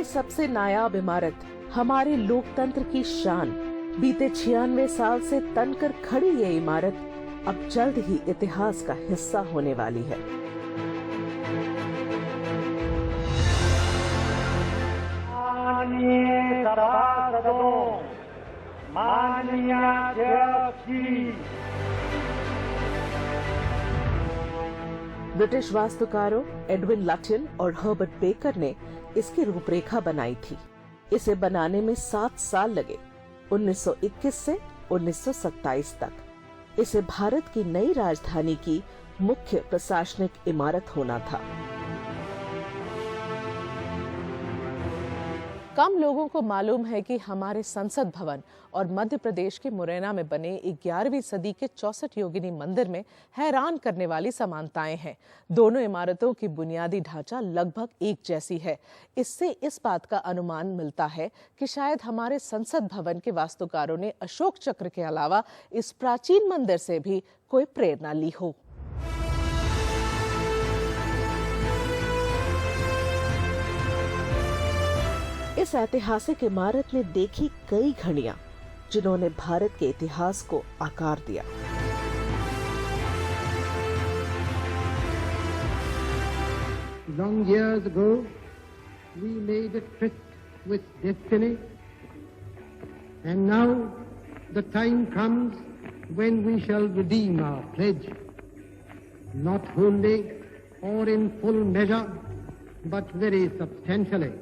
सबसे नायाब इमारत, हमारे लोकतंत्र की शान। बीते 96 साल से तनकर खड़ी ये इमारत अब जल्द ही इतिहास का हिस्सा होने वाली है। माननीय सभासदों, माननीय अध्यक्ष जी। ब्रिटिश वास्तुकारों एडविन लटियन और हर्बर्ट बेकर ने इसकी रूपरेखा बनाई थी। इसे बनाने में 7 साल लगे, 1921 से 1927 तक। इसे भारत की नई राजधानी की मुख्य प्रशासनिक इमारत होना था। कम लोगों को मालूम है कि हमारे संसद भवन और मध्य प्रदेश के मुरैना में बने 11वीं सदी के 64 योगिनी मंदिर में हैरान करने वाली समानताएं हैं। दोनों इमारतों की बुनियादी ढांचा लगभग एक जैसी है। इससे इस बात का अनुमान मिलता है कि शायद हमारे संसद भवन के वास्तुकारों ने अशोक चक्र के अलावा इस प्राचीन मंदिर से भी कोई प्रेरणा ली हो। इस ऐतिहासिक इमारत ने देखी कई घड़ियां जिन्होंने भारत के इतिहास को आकार दिया। Long years ago, we made a tryst with destiny, and now the time comes when we shall redeem our pledge, not wholly or in full measure, but very substantially.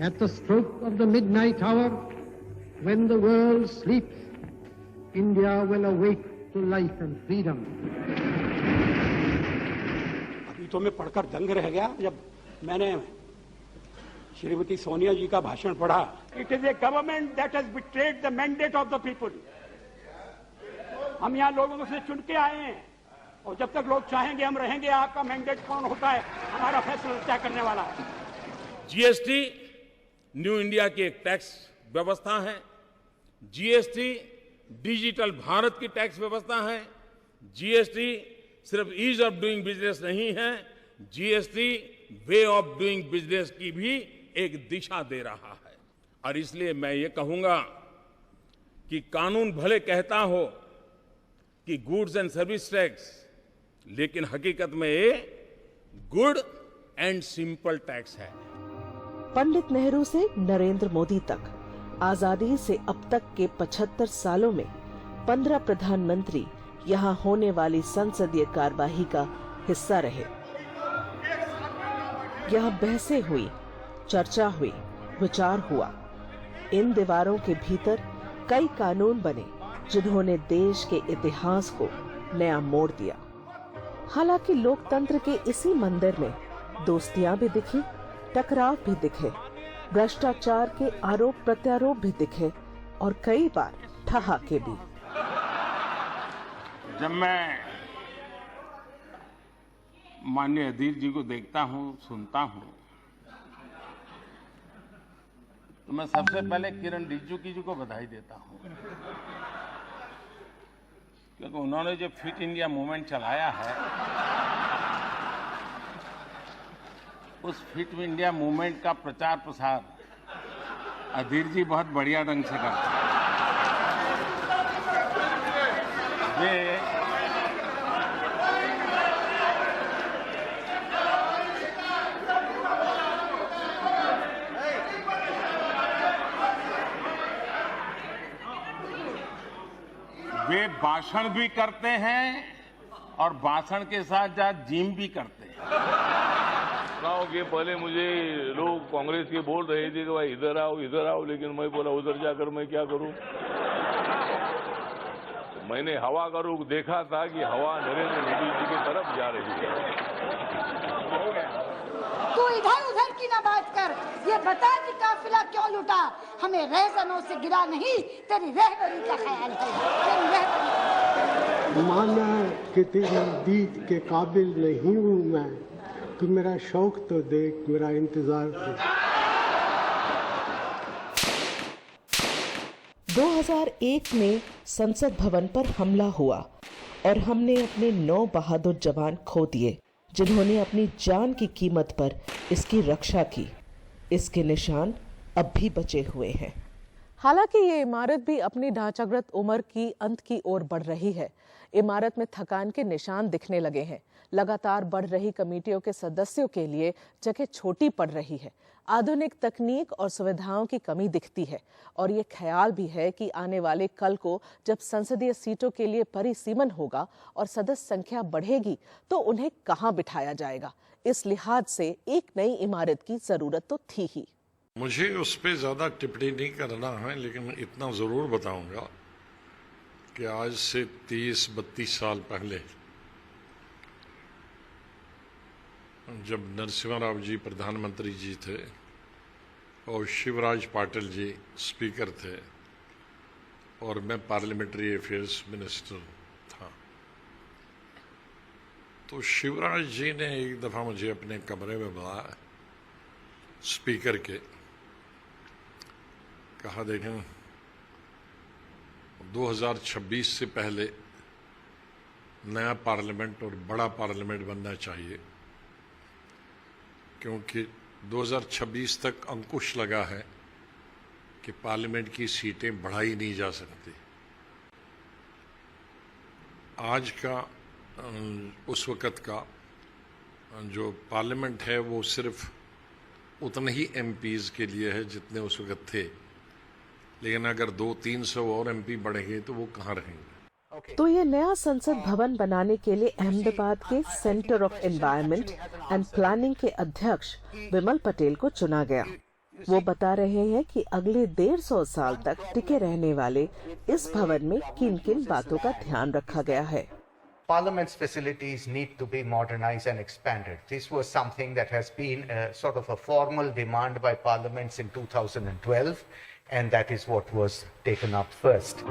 At the stroke of the midnight hour, when the world sleeps, India will awake to life and freedom. अभी तो मैं पढ़कर दंग रह गया जब मैंने श्रीमती सोनिया जी का भाषण पढ़ा। It is a government that has betrayed the mandate of the people. हम यहाँ लोगों से चुन के आए हैं और जब तक लोग चाहेंगे हम रहेंगे। आपका मैंडेट कौन होता है, हमारा फैसला तय करने वाला है। जीएसटी न्यू इंडिया की एक टैक्स व्यवस्था है। जीएसटी डिजिटल भारत की टैक्स व्यवस्था है। जीएसटी सिर्फ ईज ऑफ डूइंग बिजनेस नहीं है, GST way of doing business की भी एक दिशा दे रहा है। और इसलिए मैं ये कहूंगा कि कानून भले कहता हो कि गुड्स एंड सर्विस टैक्स, लेकिन हकीकत में ये गुड एंड सिंपल टैक्स है। पंडित नेहरू से नरेंद्र मोदी तक आजादी से अब तक के 75 सालों में 15 प्रधानमंत्री यहाँ होने वाली संसदीय कार्यवाही का हिस्सा रहे। यहाँ बहसें हुई, चर्चा हुई, विचार हुआ। इन दीवारों के भीतर कई कानून बने जिन्होंने देश के इतिहास को नया मोड़ दिया। हालांकि लोकतंत्र के इसी मंदिर में दोस्तियां भी दिखी, टकराव भी दिखे, भ्रष्टाचार के आरोप प्रत्यारोप भी दिखे और कई बार ठहाके भी। जब मैं माननीय अधीर जी को देखता हूं, सुनता हूं, तो मैं सबसे पहले किरण रिजिजू जी को बधाई देता हूं, क्योंकि उन्होंने जो फिट इंडिया मूवमेंट चलाया है, उस फिट इंडिया मूवमेंट का प्रचार प्रसार अधीर जी बहुत बढ़िया ढंग से करते हैं। वे भाषण भी करते हैं और भाषण के साथ साथ जिम भी करते हैं। के पहले मुझे लोग कांग्रेस के बोल रहे थे कि भाई इधर आओ, लेकिन मैं बोला उधर जाकर मैं क्या करूं। मैंने हवा का रुख देखा था कि हवा नरेंद्र मोदी जी की तरफ जा रही है। तू इधर उधर की ना बात कर, ये बता कि काफिला क्यों लुटा। हमें रहजनों से गिरा नहीं, तेरी रहबरी का ख्याल है, तेरी रहबरी। माना कि तेरी दीद के काबिल नहीं हूँ मैं, तू मेरा शौक तो देख, मेरा इंतजार देख। 2001 में संसद भवन पर हमला हुआ और हमने अपने 9 बहादुर जवान खो दिए। जिन्होंने अपनी जान की कीमत पर इसकी रक्षा की। इसके निशान अब भी बचे हुए हैं। हालांकि ये इमारत भी अपनी ढांचागत उम्र की अंत की ओर बढ़ रही है। इमारत में थकान के निशान दिखने लगे हैं। लगातार बढ़ रही कमेटियों के सदस्यों के लिए जगह छोटी पड़ रही है। आधुनिक तकनीक और सुविधाओं की कमी दिखती है और ये ख्याल भी है कि आने वाले कल को जब संसदीय सीटों के लिए परिसीमन होगा और सदस्य संख्या बढ़ेगी तो उन्हें कहां बिठाया जाएगा। इस लिहाज से एक नई इमारत की जरूरत तो थी ही। मुझे उस पर ज़्यादा टिप्पणी नहीं करना है, लेकिन इतना ज़रूर बताऊंगा कि आज से 30-32 साल पहले जब नरसिम्हा राव जी प्रधानमंत्री जी थे और शिवराज पाटिल जी स्पीकर थे और मैं पार्लियामेंट्री अफेयर्स मिनिस्टर था, तो शिवराज जी ने एक दफ़ा मुझे अपने कमरे में बुलाया, स्पीकर के, कहा देखें 2026 से पहले नया पार्लियामेंट और बड़ा पार्लियामेंट बनना चाहिए, क्योंकि 2026 तक अंकुश लगा है कि पार्लियामेंट की सीटें बढ़ाई नहीं जा सकती। आज का उस वक़्त का जो पार्लियामेंट है वो सिर्फ उतने ही एमपीज के लिए है जितने उस वक़्त थे, लेकिन अगर 200-300 और एमपी बढ़ेंगे तो वो कहाँ रहेंगे। तो ये नया संसद भवन बनाने के लिए अहमदाबाद के centre of environment and planning के अध्यक्ष विमल पटेल को चुना गया। वो बता रहे हैं कि अगले 150 साल तक टिके रहने वाले इस भवन में किन-किन बातों का ध्यान रखा गया है। Parliament's facilities need to be modernized and expanded. This was something that has been sort of a formal demand by parliaments in 2012, and that is what was taken up first.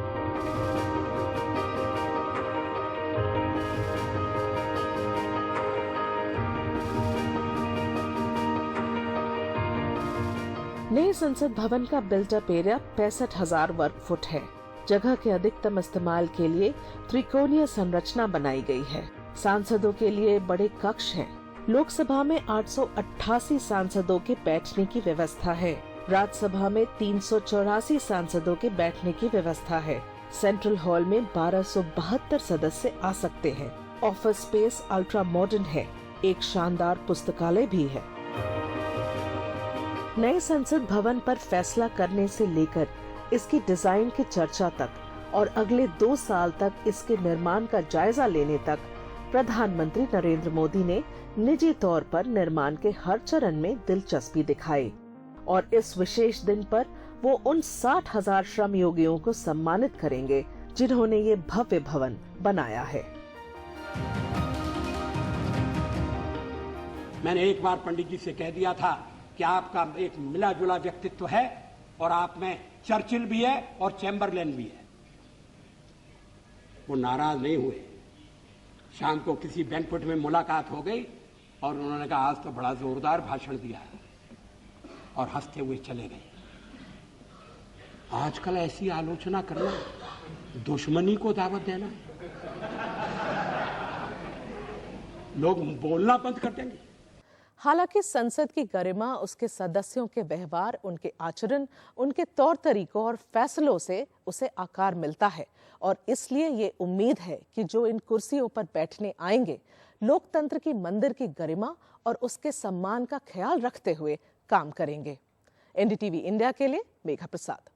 नए संसद भवन का बिल्ट-अप एरिया 65,000 वर्ग foot है। जगह के अधिकतम इस्तेमाल के लिए त्रिकोणीय संरचना बनाई गई है। सांसदों के लिए बड़े कक्ष हैं। लोकसभा में 888 सांसदों के बैठने की व्यवस्था है। राज्यसभा में 384 सांसदों के बैठने की व्यवस्था है। सेंट्रल हॉल में 1272 सदस्य आ सकते हैं। ऑफिस स्पेस अल्ट्रा मॉडर्न है। एक शानदार पुस्तकालय भी है। नए संसद भवन पर फैसला करने से लेकर इसकी डिजाइन की चर्चा तक और अगले 2 साल तक इसके निर्माण का जायजा लेने तक प्रधानमंत्री नरेंद्र मोदी ने निजी तौर पर निर्माण के हर चरण में दिलचस्पी दिखाई और इस विशेष दिन पर वो उन 60,000 श्रम योगियों को सम्मानित करेंगे जिन्होंने ये भव्य भवन बनाया है। मैंने एक बार पंडित जी से कह दिया था कि आपका एक मिला जुला व्यक्तित्व है और आप में चर्चिल भी है और चैम्बरलेन भी है। वो नाराज नहीं हुए। शाम को किसी बैंक्वेट में मुलाकात हो गई और उन्होंने कहा आज तो बड़ा जोरदार भाषण दिया है और हंसते हुए चले गए। आजकल ऐसी आलोचना करना दुश्मनी को दावत देना, लोग बोलना बंद कर देंगे। हालांकि संसद की गरिमा उसके सदस्यों के व्यवहार, उनके आचरण, उनके तौर तरीकों और फैसलों से उसे आकार मिलता है और इसलिए ये उम्मीद है कि जो इन कुर्सियों पर बैठने आएंगे लोकतंत्र की मंदिर की गरिमा और उसके सम्मान का ख्याल रखते हुए काम करेंगे। एनडीटीवी इंडिया के लिए मेघा प्रसाद।